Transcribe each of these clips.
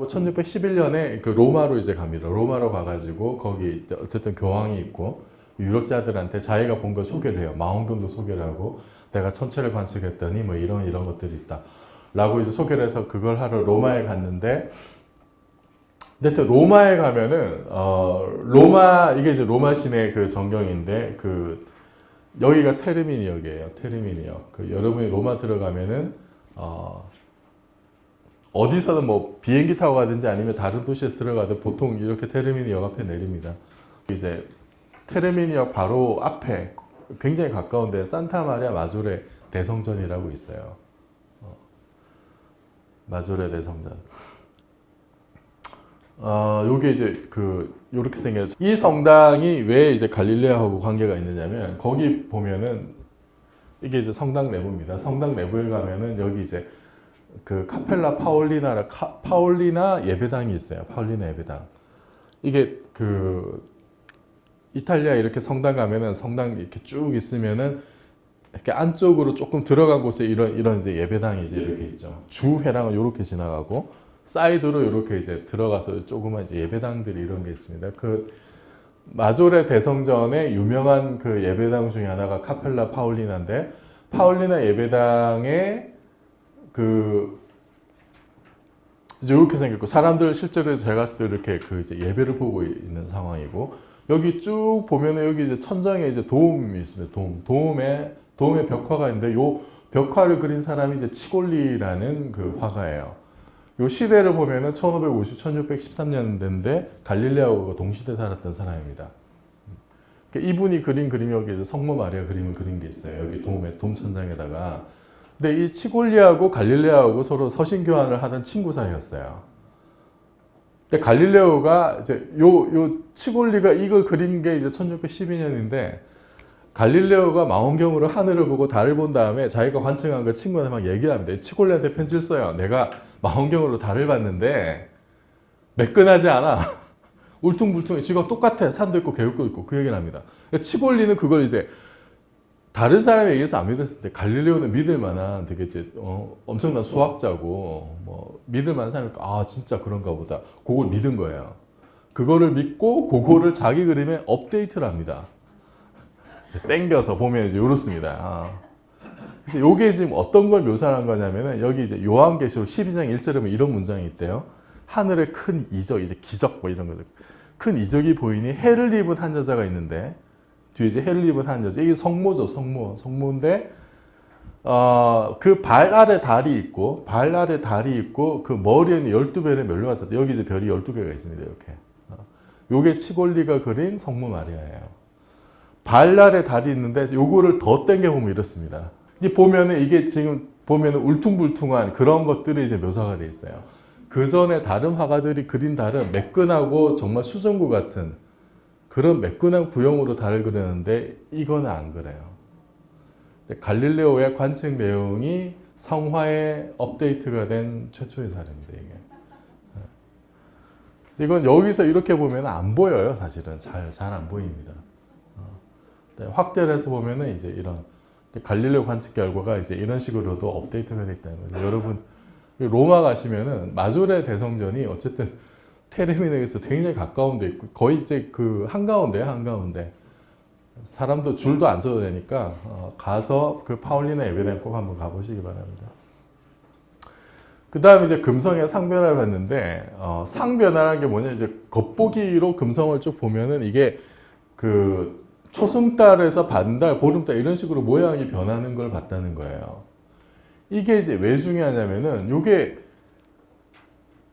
1611년에 그 로마로 이제 갑니다. 로마로 가가지고 거기 어쨌든 교황이 있고 유력자들한테 자기가 본 걸 소개를 해요. 망원경도 소개를 하고 내가 천체를 관측했더니 뭐 이런 것들이 있다. 라고 이제 소개를 해서 그걸 하러 로마에 갔는데, 근데 로마에 가면은 이게 이제 로마 시내 그 전경인데 여기가 테르미니역이에요. 테르미니역. 여러분이 로마 들어가면은 어디서든 뭐 비행기 타고 가든지 아니면 다른 도시에서 들어가든 보통 이렇게 테르미니역 앞에 내립니다. 이제 테르미니역 바로 앞에 굉장히 가까운데 산타마리아 마조레 대성전이라고 있어요. 마조레 대성전. 요게 이제 요렇게 생겼죠. 이 성당이 왜 이제 갈릴레오하고 관계가 있느냐면, 거기 보면은 이게 이제 성당 내부입니다. 성당 내부에 가면은 여기 이제 카펠라 파올리나 예배당이 있어요. 파올리나 예배당. 이게 이탈리아 이렇게 성당 가면은 성당 이렇게 쭉 있으면은 이렇게 안쪽으로 조금 들어간 곳에 이런 이제 예배당이 이제 이렇게 있죠. 주 회랑은 이렇게 지나가고 사이드로 이렇게 이제 들어가서 조그만 이제 예배당들이 이런 게 있습니다. 마조레 대성전의 유명한 예배당 중에 하나가 카펠라 파올리나인데, 파올리나 예배당에 이제 이렇게 생겼고, 사람들 실제로 제가 봤을 때 이렇게 이제 예배를 보고 있는 상황이고, 여기 쭉 보면은 여기 이제 천장에 이제 도움이 있습니다. 도움에 벽화가 있는데, 요 벽화를 그린 사람이 이제 치골리라는 화가예요. 요 시대를 보면은 1613년대인데 갈릴레오가 동시대 살았던 사람입니다. 이분이 그린 그림이 여기 이제 성모 마리아 그림을 그린 게 있어요. 여기 돔 천장에다가. 근데 이 치골리하고 갈릴레오하고 서로 서신 교환을 하던 친구 사이였어요. 근데 갈릴레오가 이제 요 치골리가 이걸 그린 게 이제 1612년인데, 갈릴레오가 망원경으로 하늘을 보고 달을 본 다음에 자기가 관측한 거 친구한테 막 얘기를 합니다. 치골리한테 편지를 써요. 내가 망원경으로 달을 봤는데 매끈하지 않아. 울퉁불퉁해. 지가 똑같아. 산도 있고 계곡도 있고. 그 얘기를 합니다. 치골리는 그걸 이제 다른 사람에 의해서 안 믿었을 때, 갈릴레오는 믿을 만한 되게 이제 엄청난 수학자고 뭐 믿을 만한 사람이니까 진짜 그런가 보다. 그걸 믿은 거예요. 그거를 믿고 그거를 자기 그림에 업데이트를 합니다. 땡겨서 보면 이제 이렇습니다. 그래서 요게 지금 어떤 걸 묘사한 거냐면은, 여기 이제 요한계시록 12장 1절에 보면 이런 문장이 있대요. 하늘에 큰 이적, 이제 기적 뭐 이런 거죠. 큰 이적이 보이니 해를 입은 한 여자가 있는데, 뒤에 이제 해를 입은 한 여자. 이게 성모죠, 성모인데, 그 발 아래 달이 있고, 그 머리에는 12별의 멸류가 있었대. 여기 이제 별이 12개가 있습니다, 이렇게. 요게 치골리가 그린 성모 마리아예요. 발 아래 달이 있는데, 요거를 더 땡겨보면 이렇습니다. 이게 지금 보면은 울퉁불퉁한 그런 것들이 이제 묘사가 되어 있어요. 그 전에 다른 화가들이 그린 달은 매끈하고 정말 수정구 같은 그런 매끈한 구형으로 달을 그렸는데, 이거는 안 그래요. 갈릴레오의 관측 내용이 성화에 업데이트가 된 최초의 사례입니다, 이게. 이건 여기서 이렇게 보면 안 보여요, 사실은. 잘 안 보입니다. 확대를 해서 보면은 이제 이런 갈릴레오 관측 결과가 이제 이런 식으로도 업데이트가 되어 있다는 거죠. 여러분, 로마 가시면은 마조레 대성전이 어쨌든 테르미네에서 굉장히 가까운 데 있고, 거의 이제 한가운데. 사람도 줄도 안 서도 되니까, 가서 파올리나 예배당 꼭 한번 가보시기 바랍니다. 그 다음에 이제 금성의 상변화를 봤는데, 상변화라는 게 뭐냐, 이제 겉보기로 금성을 쭉 보면은 이게 초승달에서 반달, 보름달 이런 식으로 모양이 변하는 걸 봤다는 거예요. 이게 이제 왜 중요하냐면은, 요게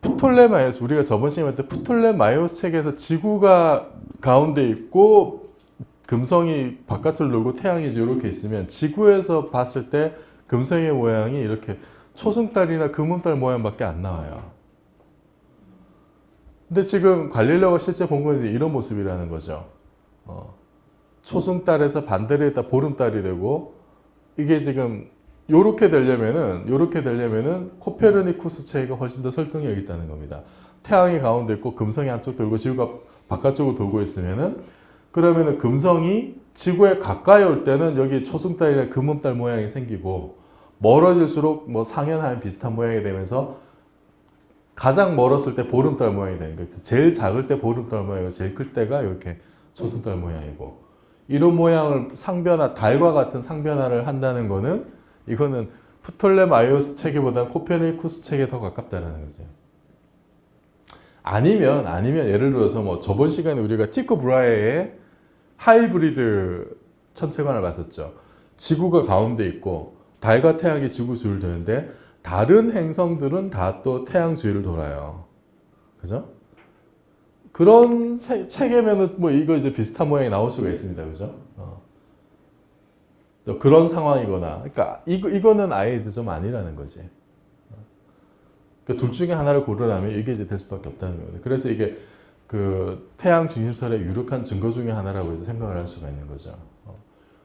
프톨레마이오스, 우리가 저번 시간에 봤을 때 프톨레마이오스 책에서 지구가 가운데 있고 금성이 바깥을 돌고 태양이 이렇게 있으면, 지구에서 봤을 때 금성의 모양이 이렇게 초승달이나 금음달 모양밖에 안 나와요. 근데 지금 갈릴레오가 실제 본 건 이제 이런 모습이라는 거죠. 초승달에서 반대로 했다 보름달이 되고, 이게 지금 요렇게 되려면은 코페르니쿠스 체가 훨씬 더 설득력이 있다는 겁니다. 태양이 가운데 있고 금성이 한쪽 돌고 지구가 바깥쪽으로 돌고 있으면은, 그러면은 금성이 지구에 가까이 올 때는 여기 초승달이나 금음달 모양이 생기고, 멀어질수록 뭐 상현하면 비슷한 모양이 되면서 가장 멀었을 때 보름달 모양이 되는 거예요. 제일 작을 때 보름달 모양이고 제일 클 때가 이렇게 초승달 모양이고 이런 모양을 상변화, 달과 같은 상변화를 한다는 거는 이거는 프톨레마이오스 체계보다 코페르니쿠스 체계에 더 가깝다는 거죠. 아니면 예를 들어서 뭐 저번 시간에 우리가 티코 브라헤의 하이브리드 천체관을 봤었죠. 지구가 가운데 있고 달과 태양이 지구 주위를 도는데 다른 행성들은 다 또 태양 주위를 돌아요. 그죠? 그런 체계면은 뭐 이거 이제 비슷한 모양이 나올 수가 있습니다. 그죠? 그런 상황이거나, 그러니까 이거는 아예 이제 좀 아니라는 거지. 그러니까 둘 중에 하나를 고르라면 이게 이제 될 수밖에 없다는 거예요. 그래서 이게 그 태양 중심설의 유력한 증거 중에 하나라고 이제 생각을 할 수가 있는 거죠.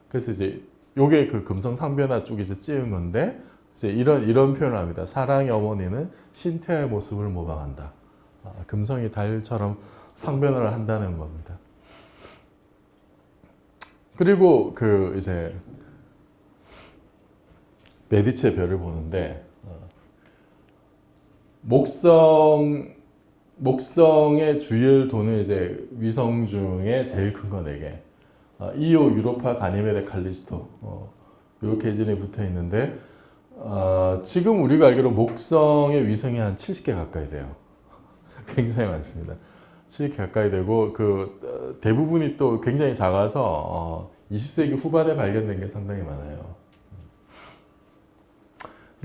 그래서 이제 요게 그 금성 상변화 쪽이 이제 찌은 건데 이제 이런 표현을 합니다. 사랑의 어머니는 신태의 모습을 모방한다. 금성이 달처럼 상변화를 한다는 겁니다. 그리고 그 이제 메디치의 별을 보는데 목성의 주위를 도는 이제 위성 중에 제일 큰 거 4개. 이오, 유로파, 가니메데, 칼리스토. 이렇게 지진이 붙어 있는데 지금 우리가 알기로 목성의 위성이 한 70개 가까이 돼요. 굉장히 많습니다. 70개 가까이 되고 그 대부분이 또 굉장히 작아서 20세기 후반에 발견된 게 상당히 많아요.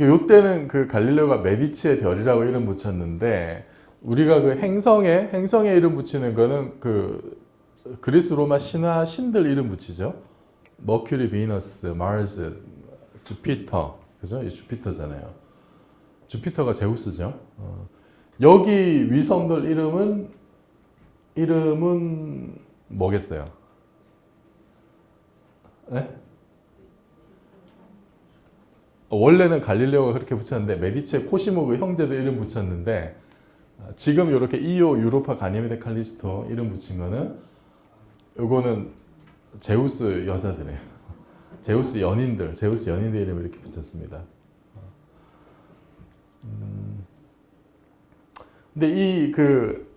요때는 그 갈릴레오가 메디치의 별이라고 이름 붙였는데 우리가 그 행성에 이름 붙이는 거는 그 그리스 로마 신화 신들 이름 붙이죠. 머큐리, 비너스, 마르스, 주피터, 그죠? 이 주피터잖아요. 주피터가 제우스죠. 여기 위성들 이름은 뭐겠어요? 네? 원래는 갈릴레오가 그렇게 붙였는데 메디치의 코시모 그 형제들 이름 붙였는데 지금 이렇게 이오, 유로파, 가니메데, 칼리스토 이름 붙인 거는 요거는 제우스 여자들이에요. 제우스 연인들 이름 이렇게 붙였습니다. 근데 이 그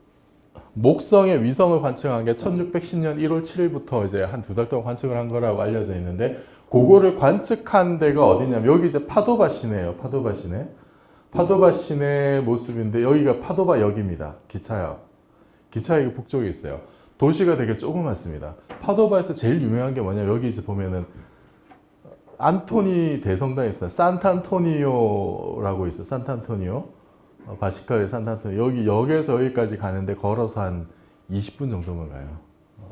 목성의 위성을 관측한 게 1610년 1월 7일부터 이제 한 2달 동안 관측을 한 거라고 알려져 있는데 그거를 관측한 데가 어디냐면 여기 이제 파도바 시내예요. 파도바 시내 모습인데 여기가 파도바 역입니다. 기차역이 북쪽에 있어요. 도시가 되게 조그맣습니다. 파도바에서 제일 유명한 게 뭐냐면 여기 이제 보면은 안토니 대성당이 있어요. 산타안토니오라고 있어요. 산타안토니오. 바시카의 산타안토니오. 여기 역에서 여기까지 가는데 걸어서 한 20분 정도만 가요.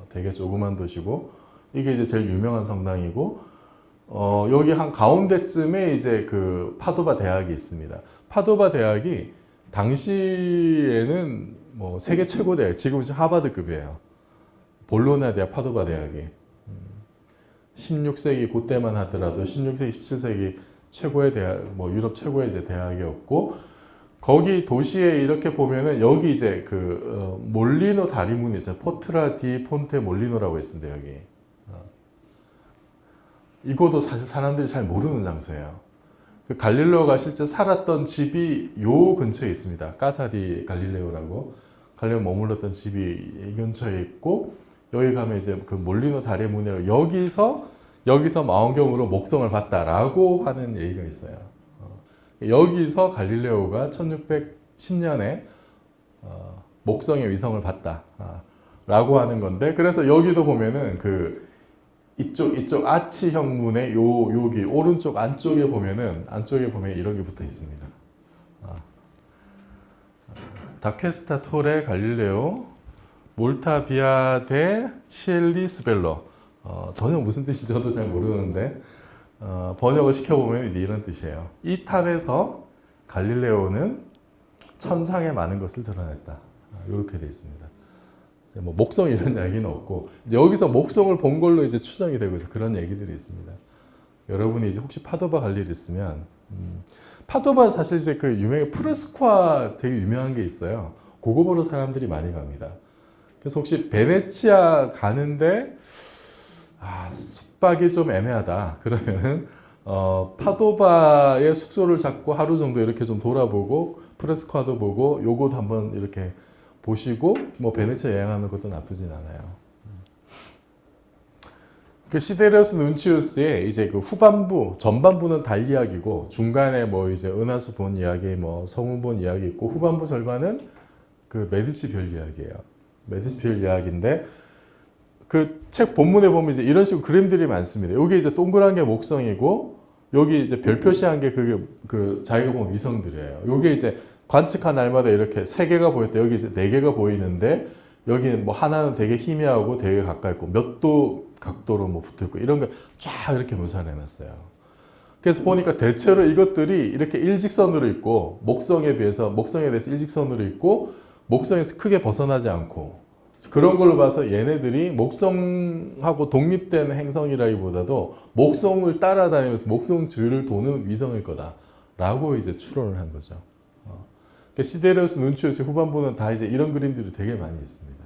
되게 조그만 도시고 이게 이제 제일 유명한 성당이고 여기 한 가운데쯤에 이제 그 파도바 대학이 있습니다. 파도바 대학이 당시에는 뭐 세계 최고 대학, 지금은 하버드급이에요. 볼로냐 대학, 파도바 대학이 16세기 그때만 하더라도 16세기, 17세기 최고의 대학, 뭐 유럽 최고의 이제 대학이었고 거기 도시에 이렇게 보면은 여기 이제 그 몰리노 다리문이 있어요. 포트라 디 폰테 몰리노라고 있습니다. 여기. 이것도 사실 사람들이 잘 모르는 장소예요. 그 갈릴레오가 실제 살았던 집이 요 근처에 있습니다. 까사디 갈릴레오라고 갈릴레오 머물렀던 집이 이 근처에 있고 여기 가면 이제 그 몰리노 다리문이라고 여기서 망원경으로 목성을 봤다라고 하는 얘기가 있어요. 여기서 갈릴레오가 1610년에 목성의 위성을 봤다라고 하는 건데 그래서 여기도 보면은 그 이쪽 아치 형문의 여기 오른쪽 안쪽에 보면 이런 게 붙어 있습니다. 다케스타 토레 갈릴레오 몰타비아데 치엘리 스벨러. 전혀 무슨 뜻인지 저도 잘 모르는데 번역을 시켜보면 이제 이런 뜻이에요. 이 탑에서 갈릴레오는 천상의 많은 것을 드러냈다. 이렇게 되어 있습니다. 뭐 목성 이런 이야기는 없고 이제 여기서 목성을 본 걸로 이제 추정이 되고 있어 그런 얘기들이 있습니다. 여러분이 이제 혹시 파도바 갈 일 있으면 파도바 사실 이제 그 유명한 프레스코아 되게 유명한 게 있어요. 그거 보러 사람들이 많이 갑니다. 그래서 혹시 베네치아 가는데 숙박이 좀 애매하다 그러면은 파도바의 숙소를 잡고 하루 정도 이렇게 좀 돌아보고 프레스코아도 보고 요것 한번 이렇게 보시고 뭐 베네치아 여행하는 것도 나쁘진 않아요. 그 시데레우스 눈치우스의 이제 그 후반부, 전반부는 달 이야기고 중간에 뭐 이제 은하수 본 이야기, 뭐 성운 본 이야기 있고 후반부 절반은 그 메디치 별 이야기예요. 메디치 별 이야기인데 그 책 본문에 보면 이제 이런 식으로 그림들이 많습니다. 여기 이제 동그란 게 목성이고 여기 이제 별 표시한 게 그게 그 자기가 본 위성들이에요. 여기 이제 관측한 날마다 이렇게 3개가 보일 때 여기 이제 4개가 보이는데 여기는 뭐 하나는 되게 희미하고 되게 가까이 있고 몇 도 각도로 뭐 붙어 있고 이런 거 쫙 이렇게 묘사를 해놨어요. 그래서 보니까 대체로 이것들이 이렇게 일직선으로 있고 목성에 대해서 일직선으로 있고 목성에서 크게 벗어나지 않고 그런 걸로 봐서 얘네들이 목성하고 독립된 행성이라기보다도 목성을 따라다니면서 목성 주위를 도는 위성일 거다라고 이제 추론을 한 거죠. 시데레우스 눈치우스 후반부는 다 이제 이런 그림들이 되게 많이 있습니다.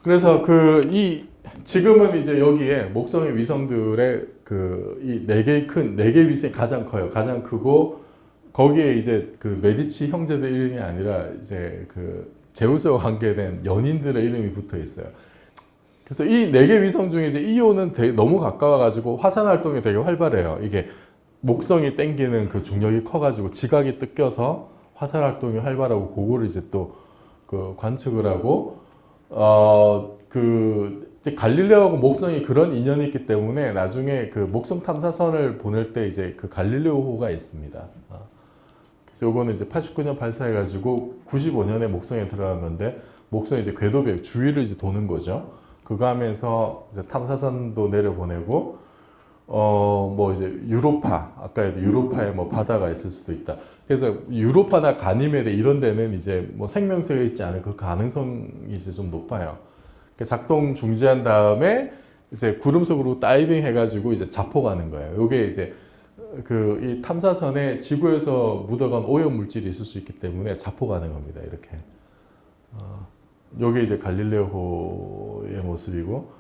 그래서 지금은 이제 여기에 목성의 위성들의 이 4개 위성이 가장 커요. 가장 크고 거기에 이제 그 메디치 형제들 이름이 아니라 이제 그 제우스와 관계된 연인들의 이름이 붙어 있어요. 그래서 이 4개 위성 중에 이제 이오는 너무 가까워가지고 화산 활동이 되게 활발해요. 이게 목성이 땡기는 그 중력이 커가지고 지각이 뜯겨서 화산 활동이 활발하고 그거를 이제 또 그 관측을 하고 갈릴레오하고 목성이 그런 인연이 있기 때문에 나중에 그 목성 탐사선을 보낼 때 이제 그 갈릴레오호가 있습니다. 그래서 요거는 이제 89년 발사해가지고 95년에 목성에 들어간 건데 목성이 이제 궤도배 주위를 이제 도는 거죠. 그거 하면서 이제 탐사선도 내려보내고 뭐 이제 아까 유로파에 뭐 바다가 있을 수도 있다. 그래서 유로파나 가니메데 이런 데는 이제 뭐 생명체가 있지 않을 그 가능성이 이제 좀 높아요. 작동 중지한 다음에 이제 구름 속으로 다이빙 해가지고 이제 자포가는 거예요. 요게 이제 이 탐사선에 지구에서 묻어간 오염 물질이 있을 수 있기 때문에 자포가는 겁니다. 이렇게. 요게 이제 갈릴레오호의 모습이고,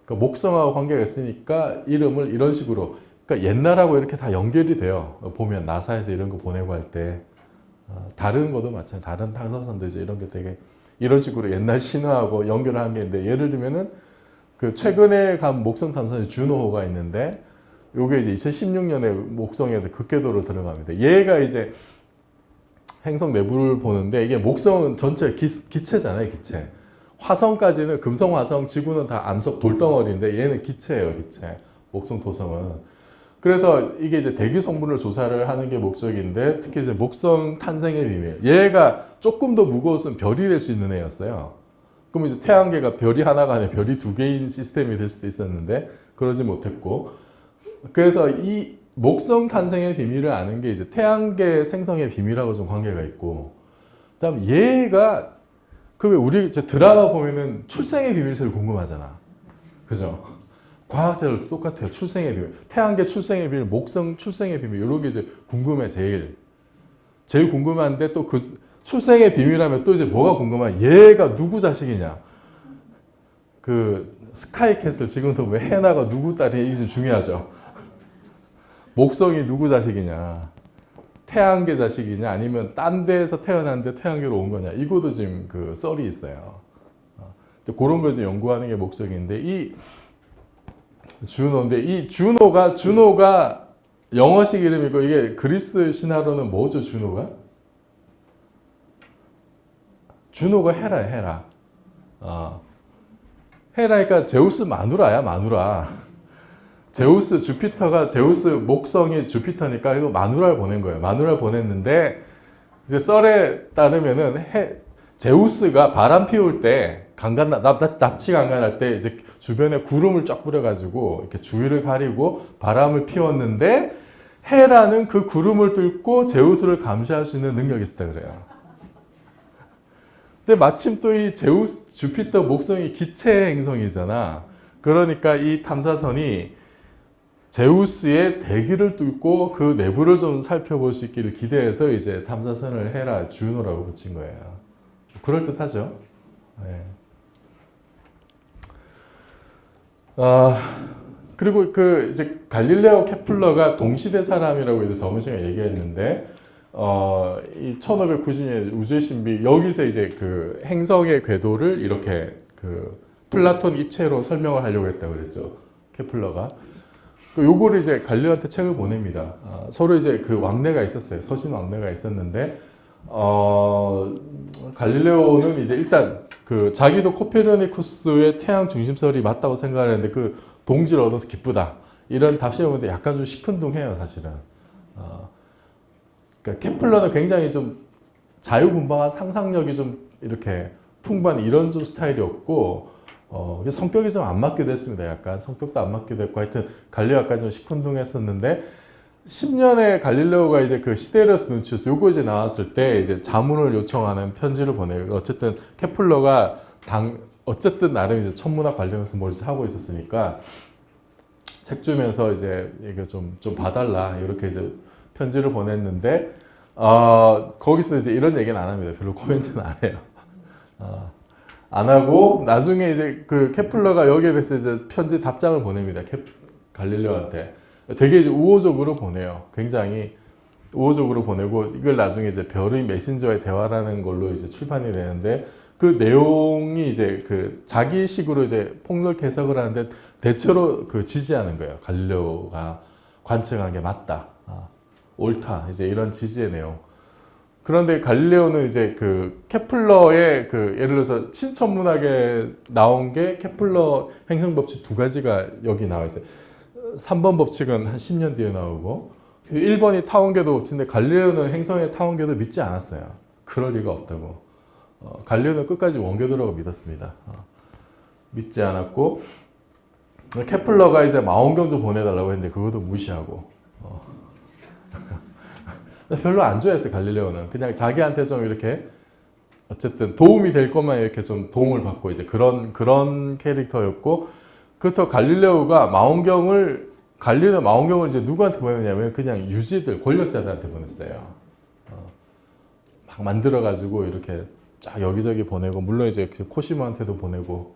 그러니까 목성하고 관계가 있으니까 이름을 이런 식으로, 그러니까 옛날하고 이렇게 다 연결이 돼요. 보면 나사에서 이런 거 보내고 할 때. 다른 것도 마찬가지, 다른 탐사선도 이제 이런 게 되게 이런 식으로 옛날 신화하고 연결한 게 있는데, 예를 들면은 그 최근에 간 목성 탐사선 주노호가 있는데, 요게 이제 2016년에 목성에 극궤도로 들어갑니다. 얘가 이제 행성 내부를 보는데, 이게 목성은 전체 기체잖아요, 기체. 화성까지는 금성, 화성, 지구는 다 암석 돌덩어리인데 얘는 기체예요, 기체. 목성, 토성은. 그래서 이게 이제 대기 성분을 조사를 하는 게 목적인데, 특히 이제 목성 탄생의 비밀. 얘가 조금 더 무거웠으면 별이 될 수 있는 애였어요. 그럼 이제 태양계가 별이 하나가 아니라 별이 2개인 시스템이 될 수도 있었는데 그러지 못했고, 그래서 이 목성 탄생의 비밀을 아는 게 이제 태양계 생성의 비밀하고 좀 관계가 있고, 그다음 얘가 왜 우리 드라마 보면은 출생의 비밀이 제일 궁금하잖아, 그죠? 과학자들도 똑같아요. 출생의 비밀, 태양계 출생의 비밀, 목성 출생의 비밀 이런 게 이제 궁금해. 제일 궁금한데 또 그 출생의 비밀하면 또 이제 뭐가 궁금해? 얘가 누구 자식이냐? 그 스카이캐슬 지금도 왜 해나가 누구 딸이 이게 중요하죠. 목성이 누구 자식이냐? 태양계 자식이냐? 아니면 딴 데에서 태어났는데 태양계로 온 거냐? 이것도 지금 그 썰이 있어요. 그런 거 이제 연구하는 게 목적인데, 이 주노가 영어식 이름이고, 이게 그리스 신화로는 뭐죠, 주노가? 주노가 헤라. 헤라니까 제우스 마누라. 제우스 목성이 주피터니까 이거 마누라를 보낸 거예요. 마누라를 보냈는데, 이제 썰에 따르면은 제우스가 바람 피울 때 납치 강간할 때 이제 주변에 구름을 쫙 뿌려가지고 이렇게 주위를 가리고 바람을 피웠는데, 헤라는 그 구름을 뚫고 제우스를 감시할 수 있는 능력이 있었다 그래요. 근데 마침 또 이 제우스, 주피터, 목성이 기체 행성이잖아. 그러니까 이 탐사선이 제우스의 대기를 뚫고 그 내부를 좀 살펴볼 수 있기를 기대해서 이제 탐사선을 헤라, 주노라고 붙인 거예요. 그럴듯하죠. 네. 그리고 그 이제 갈릴레오 케플러가 동시대 사람이라고 이제 저번 시간에 얘기했는데, 이 1590년에 우주의 신비, 여기서 이제 그 행성의 궤도를 이렇게 그 플라톤 입체로 설명을 하려고 했다고 그랬죠. 케플러가. 요거를 이제 갈릴레오한테 책을 보냅니다. 서로 이제 그 왕래가 있었어요. 서신 왕래가 있었는데, 갈릴레오는 이제 일단 그 자기도 코페르니쿠스의 태양 중심설이 맞다고 생각을 했는데 그 동지를 얻어서 기쁘다. 이런 답신을 보는데 약간 좀 시큰둥해요, 사실은. 그러니까 케플러는 굉장히 좀 자유분방한 상상력이 좀 이렇게 풍부한 이런 좀 스타일이었고, 성격이 좀 안 맞기도 했습니다. 약간 성격도 안 맞기도 했고, 하여튼 갈릴레오 약간 좀 시큰둥했었는데, 10년에 갈릴레오가 이제 그 시데리우스 누nci우스 요거 이제 나왔을 때 이제 자문을 요청하는 편지를 보내요. 어쨌든 케플러가 어쨌든 나름 이제 천문학 관련해서 뭘 하고 있었으니까 책 주면서 이제 이거 좀 봐달라 이렇게 이제 편지를 보냈는데, 거기서 이제 이런 얘기는 안 합니다. 별로 코멘트는 안 해요. 안 하고 나중에 이제 그 케플러가 여기에 대해서 이제 편지 답장을 보냅니다. 갈릴레오한테. 되게 이제 우호적으로 보내요. 굉장히 우호적으로 보내고 이걸 나중에 이제 별의 메신저의 대화라는 걸로 이제 출판이 되는데, 그 내용이 이제 그 자기식으로 이제 폭넓게 해석을 하는데 대체로 그 지지하는 거예요. 갈릴레오가 관측한 게 맞다, 옳다, 이제 이런 지지의 내용. 그런데 갈릴레오는 이제 그 케플러의 그 예를 들어서 신천문학에 나온 게 케플러 행성 법칙 두 가지가 여기 나와 있어요. 3번 법칙은 한 10년 뒤에 나오고 1번이 타원궤도 법칙인데 갈릴레오는 행성의 타원궤도 믿지 않았어요. 그럴 리가 없다고. 갈릴레오는 끝까지 원궤도라고 믿었습니다. 믿지 않았고, 케플러가 이제 망원경 좀 보내달라고 했는데 그것도 무시하고. 별로 안 좋아했어요. 갈릴레오는 그냥 자기한테 좀 이렇게 어쨌든 도움이 될 것만 이렇게 좀 도움을 받고 이제 그런 캐릭터였고, 그렇다고 갈릴레오가 망원경을 이제 누구한테 보냈냐면 그냥 유지들, 권력자들한테 보냈어요. 막 만들어가지고 이렇게 쫙 여기저기 보내고, 물론 이제 코시모한테도 보내고,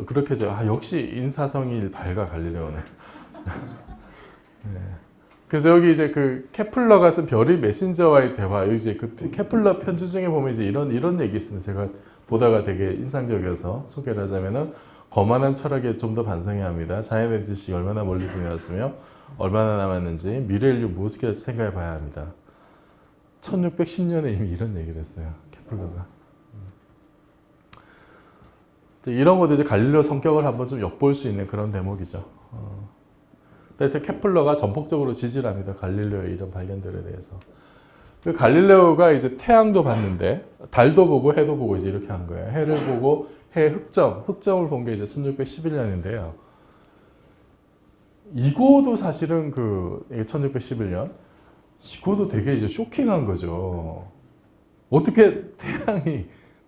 그렇게 해서 역시 인사성이 밝아 갈릴레오는. 네. 그래서 여기 이제 그 케플러가 쓴 별의 메신저와의 대화, 여기 이제 그 케플러 편지 중에 보면 이제 이런 얘기 있습니다. 제가 보다가 되게 인상적이어서 소개를 하자면은, 거만한 철학에 좀 더 반성해야 합니다. 자연의 뜻이 얼마나 멀리 지나갔으며 얼마나 남았는지 미래 인류 무엇을 생각해 봐야 합니다. 1610년에 이미 이런 얘기를 했어요. 케플러가. 이런 것도 이제 갈릴레오 성격을 한번 좀 엿볼 수 있는 그런 대목이죠. 하여튼 케플러가 전폭적으로 지지를 합니다. 갈릴레오의 이런 발견들에 대해서. 그 갈릴레오가 이제 태양도 봤는데 달도 보고 해도 보고 이제 이렇게 한 거예요. 해를 보고 해 흑점을 본 게 이제 1611년인데요. 이거도 사실은 이게 1611년, 이거도 되게 이제 쇼킹한 거죠. 어떻게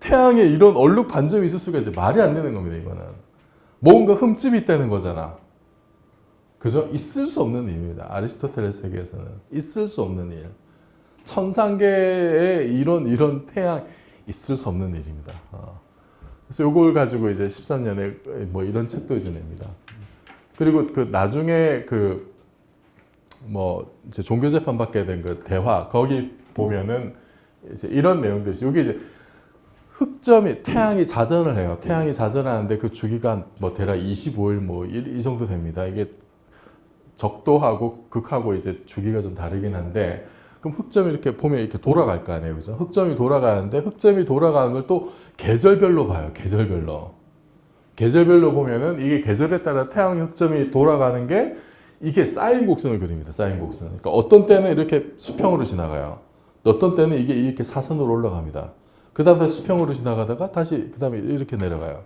태양에 이런 얼룩 반점이 있을 수가 이제 말이 안 되는 겁니다. 이거는 뭔가 흠집이 있다는 거잖아. 그죠? 있을 수 없는 일입니다. 아리스토텔레스 세계에서는 있을 수 없는 일. 천상계에 이런 태양 있을 수 없는 일입니다. 그래서 이걸 가지고 이제 13년에 뭐 이런 책도 이제 냅니다. 그리고 그 나중에 이제 종교 재판 받게 된 그 대화, 거기 보면은 이제 이런 내용들이, 여기 이제 흑점이, 태양이 자전을 해요. 태양이 자전하는데 그 주기가 뭐 대략 25일 뭐 이 정도 됩니다. 이게 적도하고 극하고 이제 주기가 좀 다르긴 한데, 그럼 흑점이 이렇게 보면 이렇게 돌아갈 거 아니에요. 그죠? 흑점이 돌아가는데 흑점이 돌아가는 걸 또 계절별로 봐요. 계절별로 보면은 이게 계절에 따라 태양 흑점이 돌아가는 게 이게 사인 곡선을 그립니다. 사인 곡선. 그러니까 어떤 때는 이렇게 수평으로 지나가요. 어떤 때는 이게 이렇게 사선으로 올라갑니다. 그 다음에 수평으로 지나가다가 다시 그 다음에 이렇게 내려가요.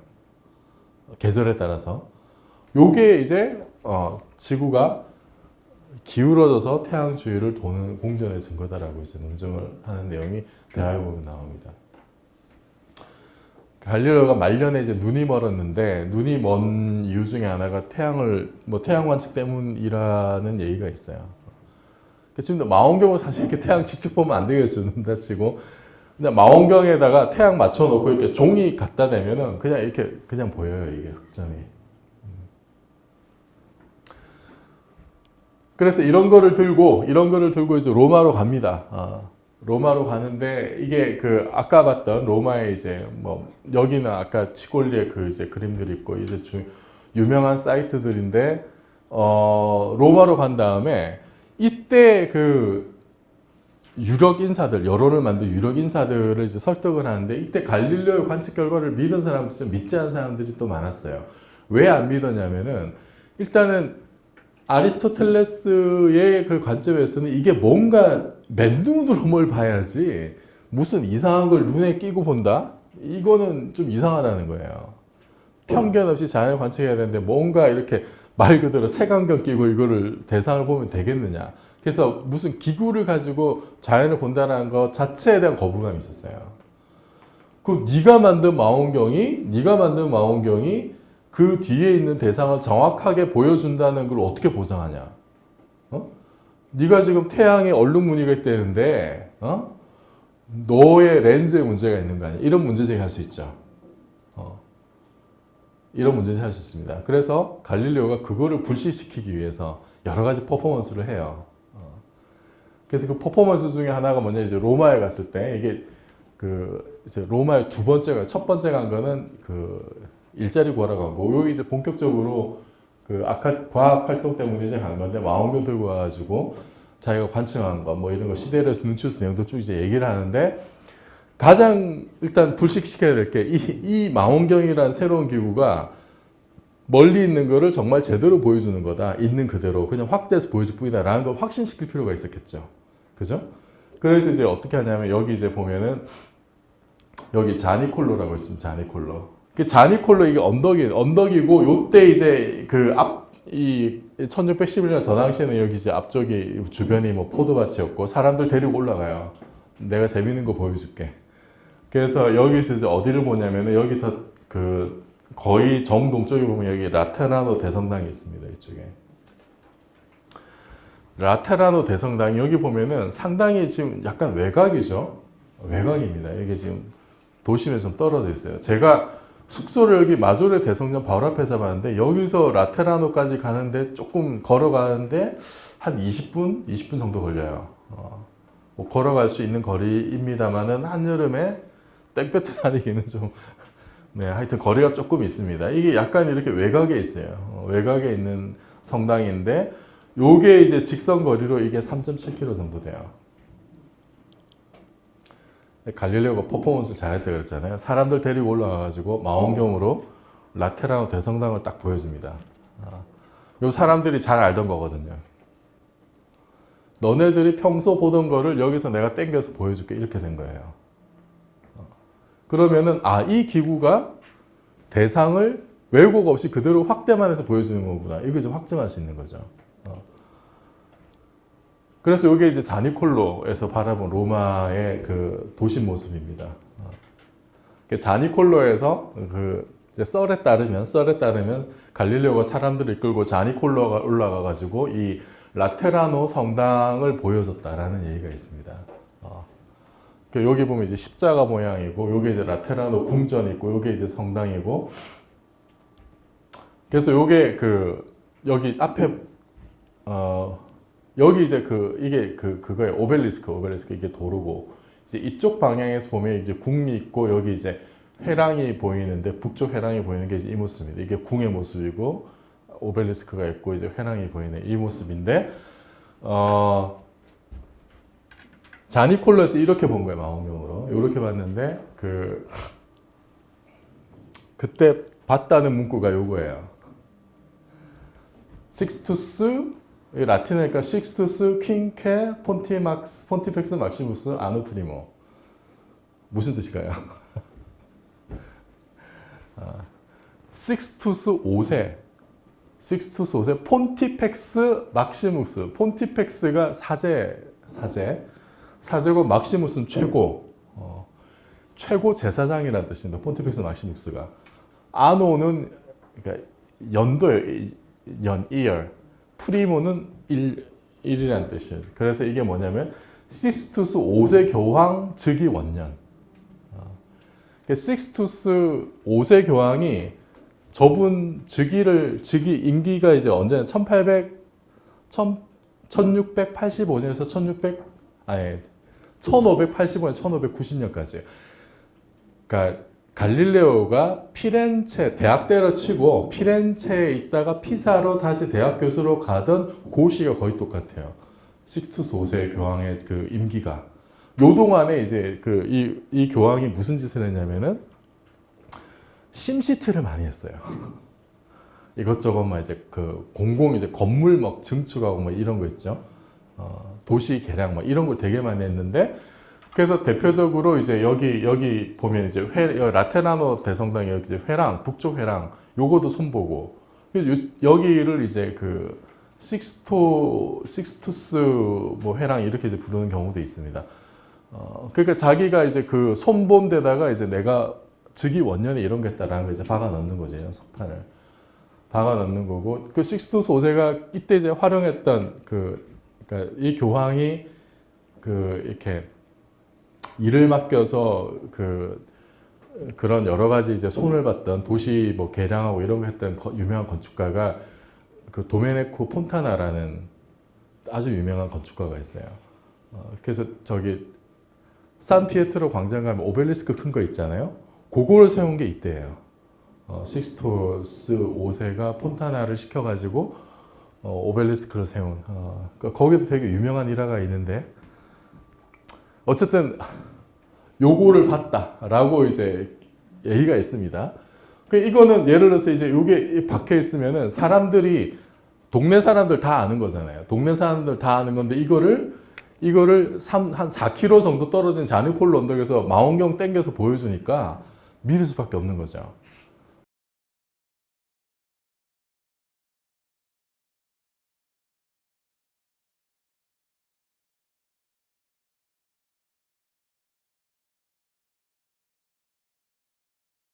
계절에 따라서. 요게 이제 지구가 기울어져서 태양 주위를 도는 공전의 증거다라고 이제 논증을 하는 내용이 대화에 보면 나옵니다. 갈릴레오가 말년에 이제 눈이 멀었는데, 눈이 먼 이유 중에 하나가 태양 관측 때문이라는 얘기가 있어요. 지금 망원경을 사실 이렇게 태양 직접 보면 안 되겠죠. 눈 다치고. 근데 망원경에다가 태양 맞춰놓고 이렇게 종이 갖다 대면은 그냥 이렇게 그냥 보여요. 이게 흑점이. 그래서 이런 거를 들고 이제 로마로 갑니다. 로마로 가는데 이게 그 아까 봤던 로마의 이제 뭐 여기는 아까 치골리의 그 이제 그림들이 있고 이제 유명한 사이트들인데 로마로 간 다음에 이때 그 유력 인사들, 여론을 만든 유력 인사들을 이제 설득을 하는데 이때 갈릴레오의 관측 결과를 믿은 사람들, 믿지 않은 사람들이 또 많았어요. 왜 안 믿었냐면은 일단은 아리스토텔레스의 그 관점에서는 이게 뭔가 맨눈으로 뭘 봐야지 무슨 이상한 걸 눈에 끼고 본다? 이거는 좀 이상하다는 거예요. 편견 없이 자연을 관측해야 되는데 뭔가 이렇게 말 그대로 색안경 끼고 이거를 대상을 보면 되겠느냐. 그래서 무슨 기구를 가지고 자연을 본다는 것 자체에 대한 거부감이 있었어요. 그럼 네가 만든 망원경이 그 뒤에 있는 대상을 정확하게 보여준다는 걸 어떻게 보장하냐? 네가 지금 태양에 얼룩 무늬가 있다는데 너의 렌즈에 문제가 있는 거 아니야? 이런 문제 제기할 수 있죠. 이런 문제 제기할 수 있습니다. 그래서 갈릴레오가 그거를 불식시키기 위해서 여러 가지 퍼포먼스를 해요. 그래서 그 퍼포먼스 중에 하나가 뭐냐, 이제 로마에 갔을 때 이게 그 이제 로마의 첫 번째 간 거는 그 일자리 구하러 가고, 여기 이제 본격적으로 그 과학 활동 때문에 이제 가는 건데, 망원경 들고 와가지고 자기가 관측한 거, 뭐 이런 거 시대를 눈치수 내용도 쭉 이제 얘기를 하는데, 가장 일단 불식시켜야 될 게 이 망원경이라는 새로운 기구가 멀리 있는 거를 정말 제대로 보여주는 거다. 있는 그대로 그냥 확대해서 보여줄 뿐이다라는 걸 확신시킬 필요가 있었겠죠. 그죠? 그래서 이제 어떻게 하냐면 여기 이제 보면은 여기 자니콜로라고 있습니다. 자니콜로. 그 자니콜로 이게 언덕이고 요때 이제 그 이 1611년 저 당시에는 여기 이제 앞쪽이 주변이 뭐 포도밭이었고 사람들 데리고 올라가요. 내가 재밌는 거 보여줄게. 그래서 여기서 이제 어디를 보냐면은 여기서 그 거의 정동쪽에 보면 여기 라테라노 대성당이 있습니다. 이쪽에. 라테라노 대성당이 여기 보면은 상당히 지금 약간 외곽이죠. 외곽입니다. 이게 지금 도심에 좀 떨어져 있어요. 제가 숙소를 여기 마조레 대성당 바로 앞에 잡았는데 여기서 라테라노까지 가는데 조금 걸어가는데 한 20분 정도 걸려요. 뭐 걸어갈 수 있는 거리입니다만은 한여름에 땡볕에 다니기는 좀 네, 하여튼 거리가 조금 있습니다. 이게 약간 이렇게 외곽에 있어요. 외곽에 있는 성당인데 요게 이제 직선 거리로 이게 3.7km 정도 돼요. 갈릴레오가 퍼포먼스 잘했다 그랬잖아요. 사람들 데리고 올라가가지고 망원경으로 라테라노 대성당을 딱 보여줍니다. 요 사람들이 잘 알던 거거든요. 너네들이 평소 보던 거를 여기서 내가 땡겨서 보여줄게. 이렇게 된 거예요. 그러면은 이 기구가 대상을 왜곡 없이 그대로 확대만 해서 보여주는 거구나. 이거 좀 확증할 수 있는 거죠. 그래서 이게 이제 자니콜로에서 바라본 로마의 그 도심 모습입니다. 자니콜로에서 그 이제 썰에 따르면 갈릴레오가 사람들을 이끌고 자니콜로가 올라가 가지고 이 라테라노 성당을 보여줬다라는 얘기가 있습니다. 여기 보면 이제 십자가 모양이고, 요게 이제 라테라노 궁전이 있고, 요게 이제 성당이고. 그래서 요게 그 여기 앞에 여기 이제 이게 그거예요. 오벨리스크 이게 도로고, 이제 이쪽 방향에서 보면 이제 궁이 있고, 여기 이제 회랑이 보이는데, 북쪽 회랑이 보이는 게 이제 이 모습입니다. 이게 궁의 모습이고, 오벨리스크가 있고, 이제 회랑이 보이는 이 모습인데, 자니콜로에서 이렇게 본 거예요, 망원경으로. 이렇게 봤는데, 그때 봤다는 문구가 요거예요. 식스투스, 라틴어니까 식스투스 퀸케 폰티펙스 막시무스 아누프리모. 무슨 뜻일까요? 식스투스 5세 폰티펙스 막시무스. 폰티펙스가 사제고 막시무스는 최고. 최고 제사장이라는 뜻입니다. 폰티펙스 막시무스가. 아노는 그러니까 연도예요. year. 프리모는 1이라는 뜻이에요. 그래서 이게 뭐냐면 식스투스 5세 교황 즉위 원년. 식스투스 5세 교황이 저분 즉위 임기가 이제 언제나 1685년에서 1585년, 1590년까지. 그러니까 갈릴레오가 피렌체 대학 때려치고 피렌체에 있다가 피사로 다시 대학 교수로 가던 그 시기가 거의 똑같아요. 식스투스 5세 교황의 그 임기가. 요 동안에 이제 이 교황이 무슨 짓을 했냐면은 심시티를 많이 했어요. 이것저것 막 이제 이제 건물 막 증축하고 뭐 이런 거 있죠. 도시 개량 뭐 이런 걸 되게 많이 했는데, 그래서 대표적으로 이제 여기 보면 이제 라테나노 대성당의 여기 이제 회랑, 북쪽 회랑, 요거도 손보고, 여기를 이제 식스투스 뭐 회랑 이렇게 이제 부르는 경우도 있습니다. 그러니까 자기가 이제 손본 데다가 이제 내가 즉위 원년에 이런 거 했다라는 걸 이제 박아 넣는 거죠. 이런 석판을. 박아 넣는 거고, 식스투스 5세가 이때 이제 활용했던 그러니까 이 교황이 이렇게 일을 맡겨서 그런 여러 가지 이제 손을 봤던 도시 뭐 개량하고 이런 거 했던 유명한 건축가가 도메네코 폰타나라는 아주 유명한 건축가가 있어요. 그래서 산피에트로 광장 가면 오벨리스크 큰 거 있잖아요. 그거를 세운 게 이때예요. 식스투스 5세가 폰타나를 시켜가지고 오벨리스크를 세운. 거기도 되게 유명한 일화가 있는데, 어쨌든 요거를 봤다라고 이제 얘기가 있습니다. 이거는 예를 들어서 이제 요게 박혀 있으면은 동네 사람들 다 아는 거잖아요. 동네 사람들 다 아는 건데 이거를 한 4km 정도 떨어진 자니콜로 언덕에서 망원경 땡겨서 보여주니까 믿을 수밖에 없는 거죠.